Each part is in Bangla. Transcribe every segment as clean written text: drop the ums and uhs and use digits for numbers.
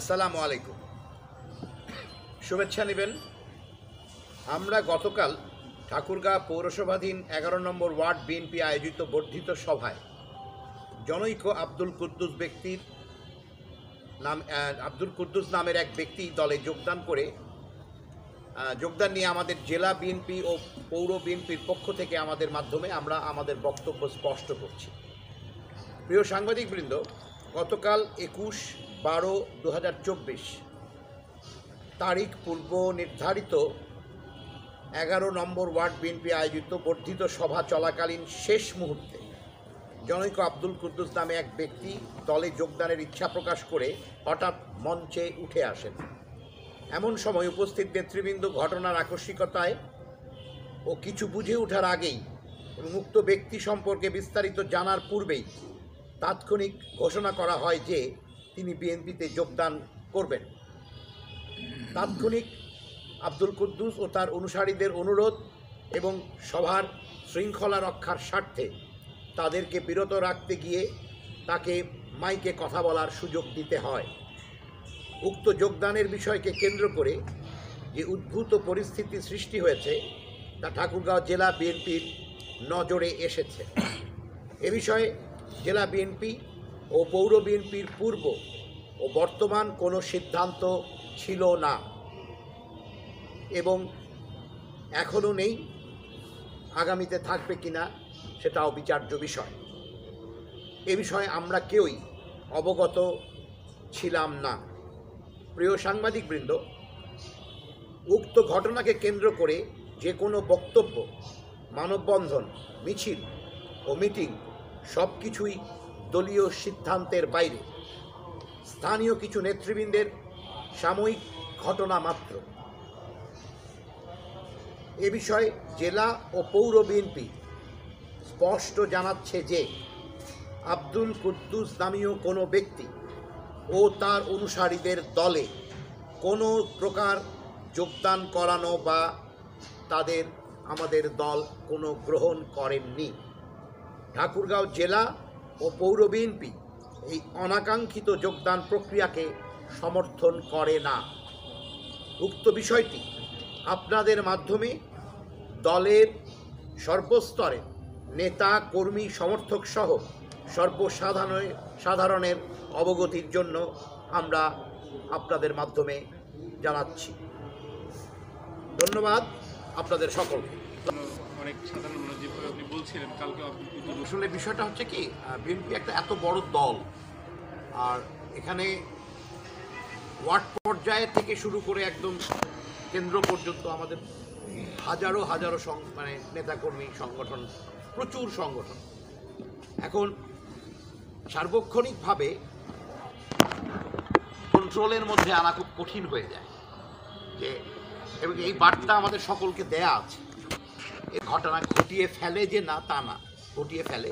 আসসালামু আলাইকুম। শুভেচ্ছা নেবেন। আমরা গতকাল ঠাকুরগাঁও পৌরসভাধীন 11 নম্বর ওয়ার্ড বিএনপি আয়োজিত বর্ধিত সভায় জনৈক আব্দুল কুদ্দুস নামের এক ব্যক্তি দলে যোগদান নিয়ে আমাদের জেলা বিএনপি ও পৌর বিএনপির পক্ষ থেকে আমাদের মাধ্যমে আমরা আমাদের বক্তব্য স্পষ্ট করছি। প্রিয় সাংবাদিকবৃন্দ, গতকাল 21/12/2024 তারিখ পূর্ব নির্ধারিত 11 নম্বর ওয়ার্ড বিএনপি আয়োজিত বর্ধিত সভা চলাকালীন শেষ মুহূর্তে জনৈক আব্দুল কুদ্দুস নামে এক ব্যক্তি দলে যোগদানের ইচ্ছা প্রকাশ করে হঠাৎ মঞ্চে উঠে আসেন। এমন সময় উপস্থিত নেতৃবৃন্দ ঘটনার আকস্মিকতায় ও কিছু বুঝে ওঠার আগেই এবং উক্ত ব্যক্তি সম্পর্কে বিস্তারিত জানার পূর্বেই তাৎক্ষণিক ঘোষণা করা হয় যে তিনি বিএনপিতে যোগদান করবেন। তাৎক্ষণিক আব্দুল কুদ্দুস ও তার অনুসারীদের অনুরোধ এবং সভার শৃঙ্খলা রক্ষার স্বার্থে তাদেরকে বিরত রাখতে গিয়ে তাকে মাইকে কথা বলার সুযোগ দিতে হয়। উক্ত যোগদানের বিষয়কে কেন্দ্র করে যে উদ্ভূত পরিস্থিতি সৃষ্টি হয়েছে তা ঠাকুরগাঁও জেলা বিএনপির নজরে এসেছে। এ বিষয়ে জেলা বিএনপি ও পৌর বিএনপির পূর্ব ও বর্তমান কোনো সিদ্ধান্ত ছিল না এবং এখনও নেই। আগামীতে থাকবে কিনা সেটাও বিচার্য বিষয়। এ বিষয়ে আমরা কেউই অবগত ছিলাম না। প্রিয় সাংবাদিকবৃন্দ, উক্ত ঘটনাকে কেন্দ্র করে যে কোনো বক্তব্য, মানববন্ধন, মিছিল ও মিটিং সব কিছুই দলীয় সিদ্ধান্তের বাইরে, স্থানীয় কিছু নেতৃবৃন্দের সাময়িক ঘটনা মাত্র। এ বিষয়ে জেলা ও পৌর বিএনপি স্পষ্ট জানাচ্ছে যে আব্দুল কুদ্দুস নামীয় কোনো ব্যক্তি ও তার অনুসারীদের দলে কোনো প্রকার যোগদান করানো বা আমাদের দল কোনো গ্রহণ করেননি। ঠাকুরগাঁও জেলা ও পৌর বিএনপি এই অনাকাঙ্ক্ষিত যোগদান প্রক্রিয়াকে সমর্থন করে না। উক্ত বিষয়টি আপনাদের মাধ্যমে দলের সর্বস্তরে নেতা, কর্মী, সমর্থক সহ সর্বসাধারণের অবগতির জন্য আমরা আপনাদের মাধ্যমে জানাচ্ছি। ধন্যবাদ আপনাদের সকলকে। অনেক সাধারণ মানুষ যেভাবে আপনি বলছিলেন কালকে আসলে বিষয়টা হচ্ছে কি, বিএনপি একটা এত বড় দল, আর এখানে ওয়ার্ড পর্যায়ে থেকে শুরু করে একদম কেন্দ্র পর্যন্ত আমাদের হাজারো নেতাকর্মী সংগঠন, প্রচুর সংগঠন। এখন সার্বক্ষণিকভাবে কন্ট্রোলের মধ্যে আনা খুব কঠিন হয়ে যায় এবং এই বার্তা আমাদের সকলকে দেয়া আছে। এই ঘটনা ঘটিয়ে ফেলে যে না, তা না, ঘটিয়ে ফেলে,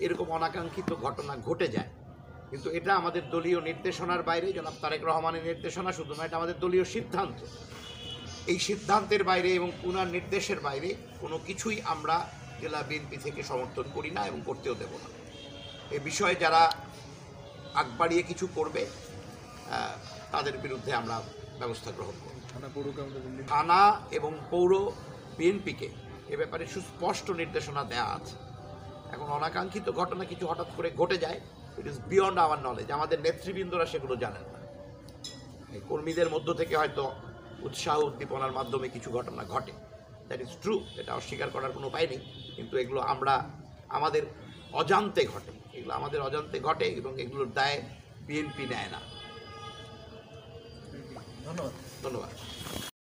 এরকম অনাকাঙ্ক্ষিত ঘটনা ঘটে যায়। কিন্তু এটা আমাদের দলীয় নির্দেশনার বাইরে, জনাব তারেক রহমানের নির্দেশনা শুধু নয়, এটা আমাদের দলীয় সিদ্ধান্ত। এই সিদ্ধান্তের বাইরে এবং উনার নির্দেশের বাইরে কোনো কিছুই আমরা জেলা বিএনপি থেকে সমর্থন করি না এবং করতেও দেব না। এ বিষয়ে যারা আগ বাড়িয়ে কিছু করবে তাদের বিরুদ্ধে আমরা ব্যবস্থা গ্রহণ করব। থানা এবং পৌর বিএনপিকে এ ব্যাপারে সুস্পষ্ট নির্দেশনা দেওয়া আছে। এখন অনাকাঙ্ক্ষিত ঘটনা কিছু হঠাৎ করে ঘটে যায়, it is beyond our knowledge. আমাদের নেতৃবৃন্দরা সেগুলো জানেন না। কর্মীদের মধ্য থেকে হয়তো উৎসাহ উদ্দীপনার মাধ্যমে কিছু ঘটনা ঘটে, দ্যাট ইজ ট্রু, এটা অস্বীকার করার কোনো উপায় নেই। কিন্তু এগুলো আমাদের অজান্তে ঘটে এবং এগুলোর দায় বিএনপি নেয় না। ধন্যবাদ।